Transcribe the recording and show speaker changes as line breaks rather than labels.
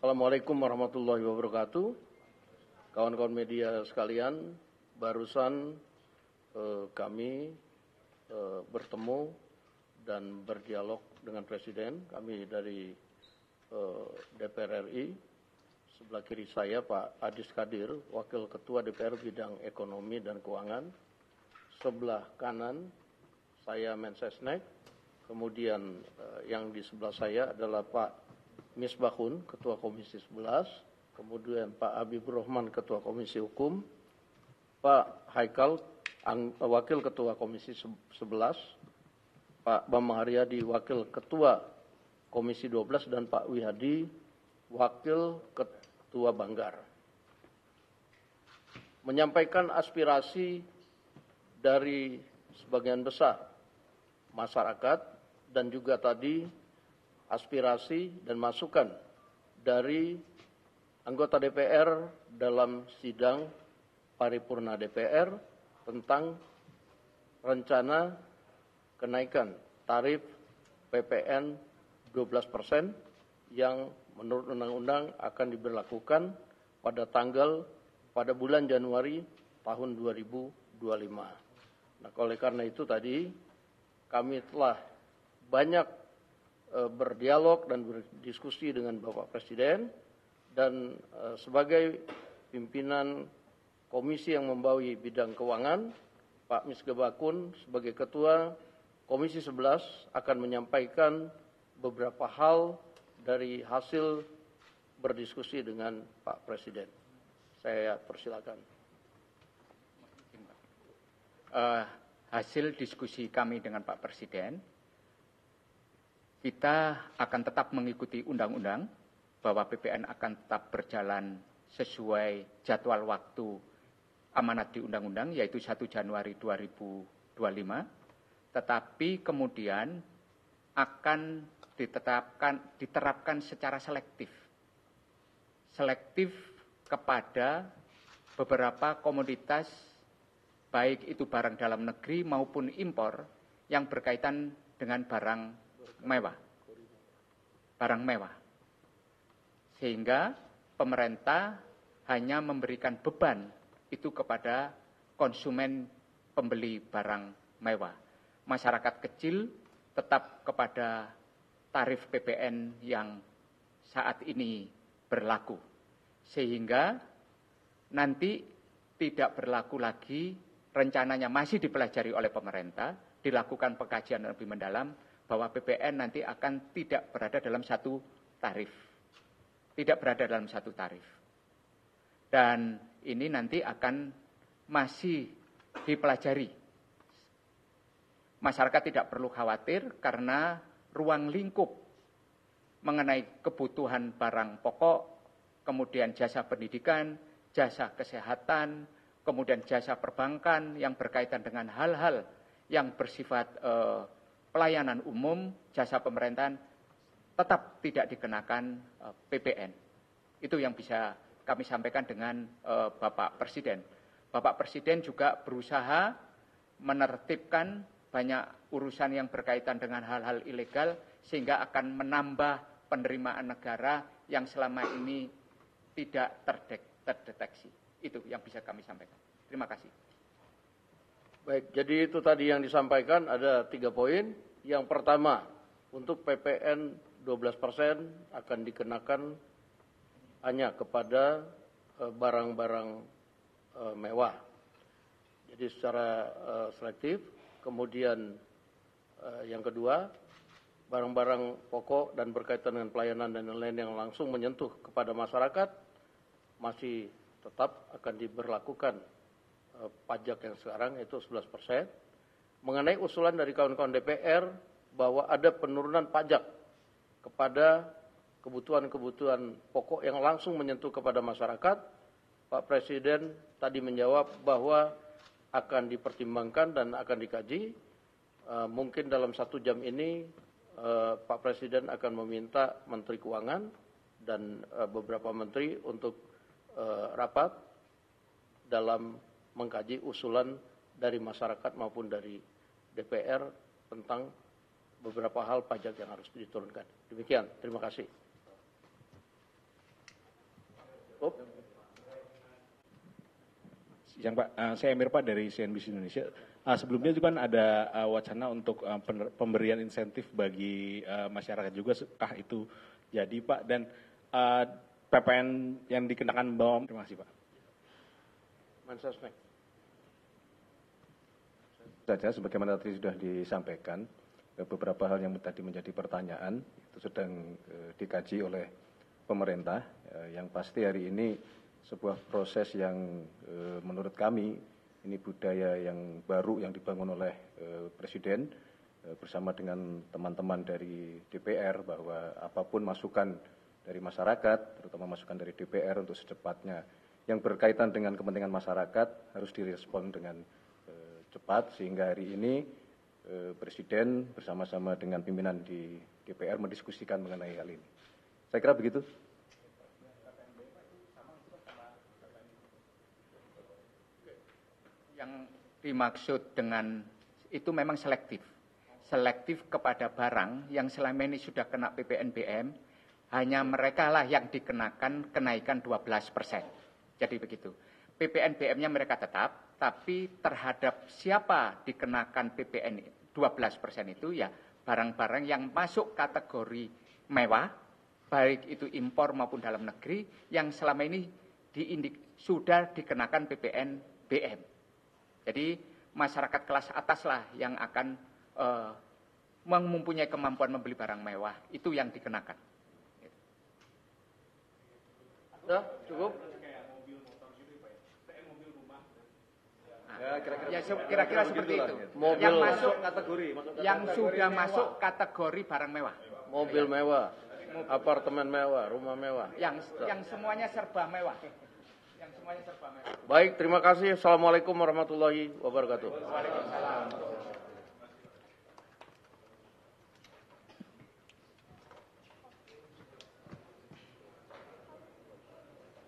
Assalamualaikum warahmatullahi wabarakatuh. Kawan-kawan media sekalian, barusan kami bertemu dan berdialog dengan Presiden. Kami dari DPR RI, sebelah kiri saya Pak Adis Kadir, Wakil Ketua DPR Bidang Ekonomi dan Keuangan. Sebelah kanan saya Mensesnek, kemudian yang di sebelah saya adalah Pak Misbahun, Ketua Komisi 11, kemudian Pak Habibur Rahman, Ketua Komisi Hukum, Pak Haikal, Wakil Ketua Komisi 11, Pak Bambang Haryadi, Wakil Ketua Komisi 12, dan Pak Wihadi, Wakil Ketua Banggar. Menyampaikan aspirasi dari sebagian besar masyarakat dan juga tadi aspirasi dan masukan dari anggota DPR dalam sidang paripurna DPR tentang rencana kenaikan tarif PPN 12% yang menurut undang-undang akan diberlakukan pada bulan Januari tahun 2025. Nah, oleh karena itu tadi kami telah banyak berdialog dan berdiskusi dengan Bapak Presiden, dan sebagai pimpinan komisi yang membawahi bidang keuangan, Pak Misbahun sebagai Ketua Komisi 11 akan menyampaikan beberapa hal dari hasil berdiskusi dengan Pak Presiden. Saya persilakan.
Hasil diskusi kami dengan Pak Presiden, kita akan tetap mengikuti undang-undang bahwa PPN akan tetap berjalan sesuai jadwal waktu amanat di undang-undang, yaitu 1 Januari 2025, tetapi kemudian akan diterapkan secara selektif kepada beberapa komoditas, baik itu barang dalam negeri maupun impor yang berkaitan dengan barang mewah. Sehingga pemerintah hanya memberikan beban itu kepada konsumen pembeli barang mewah. Masyarakat kecil tetap kepada tarif PPN yang saat ini berlaku. Sehingga nanti tidak berlaku lagi, rencananya masih dipelajari oleh pemerintah, dilakukan pengkajian lebih mendalam, bahwa PPN nanti akan tidak berada dalam satu tarif. Dan ini nanti akan masih dipelajari. Masyarakat tidak perlu khawatir karena ruang lingkup mengenai kebutuhan barang pokok, kemudian jasa pendidikan, jasa kesehatan, kemudian jasa perbankan yang berkaitan dengan hal-hal yang bersifat pelayanan umum, jasa pemerintahan, tetap tidak dikenakan PPN. Itu yang bisa kami sampaikan dengan Bapak Presiden. Bapak Presiden juga berusaha menertibkan banyak urusan yang berkaitan dengan hal-hal ilegal, sehingga akan menambah penerimaan negara yang selama ini tidak terdeteksi. Itu yang bisa kami sampaikan. Terima kasih.
Baik, jadi itu tadi yang disampaikan ada 3 poin. Yang pertama, untuk PPN 12% akan dikenakan hanya kepada barang-barang mewah. Jadi secara selektif. Kemudian yang kedua, barang-barang pokok dan berkaitan dengan pelayanan dan lain-lain yang langsung menyentuh kepada masyarakat masih tetap akan diberlakukan pajak yang sekarang, yaitu 11%. Mengenai usulan dari kawan-kawan DPR bahwa ada penurunan pajak kepada kebutuhan-kebutuhan pokok yang langsung menyentuh kepada masyarakat, Pak Presiden tadi menjawab bahwa akan dipertimbangkan dan akan dikaji. Mungkin dalam 1 jam ini Pak Presiden akan meminta Menteri Keuangan dan beberapa menteri untuk rapat dalam mengkaji usulan dari masyarakat maupun dari DPR tentang beberapa hal pajak yang harus diturunkan. Demikian, terima kasih.
Siang Pak, saya Emir Pak dari CNBC Indonesia. Sebelumnya juga kan ada wacana untuk pemberian insentif bagi masyarakat juga, kah itu jadi Pak? Dan PPN yang dikenakan bawah, terima kasih Pak.
Mensesnek.
Saja sebagaimana tadi sudah disampaikan, beberapa hal yang tadi menjadi pertanyaan itu sedang dikaji oleh pemerintah. Yang pasti hari ini sebuah proses yang menurut kami ini budaya yang baru yang dibangun oleh Presiden bersama dengan teman-teman dari DPR, bahwa apapun masukan dari masyarakat, terutama masukan dari DPR untuk secepatnya yang berkaitan dengan kepentingan masyarakat harus direspon dengan cepat, sehingga hari ini Presiden bersama-sama dengan pimpinan di DPR mendiskusikan mengenai hal ini. Saya kira begitu.
Yang dimaksud dengan itu memang selektif. Selektif kepada barang yang selama ini sudah kena PPNBM, hanya mereka lah yang dikenakan kenaikan 12%. Jadi begitu. PPNBM-nya mereka tetap, tapi terhadap siapa dikenakan PPN 12% itu ya barang-barang yang masuk kategori mewah, baik itu impor maupun dalam negeri, yang selama ini sudah dikenakan PPNBM. Jadi masyarakat kelas atas lah yang akan mempunyai kemampuan membeli barang mewah, itu yang dikenakan.
Sudah cukup?
Kira-kira seperti itu.
Mobil
yang masuk
kategori,
yang sudah masuk kategori barang mewah.
Mobil mewah, apartemen mewah, rumah mewah.
Yang semuanya serba mewah. Yang semuanya serba mewah.
Baik, terima kasih. Assalamualaikum warahmatullahi wabarakatuh.
Waalaikumsalam.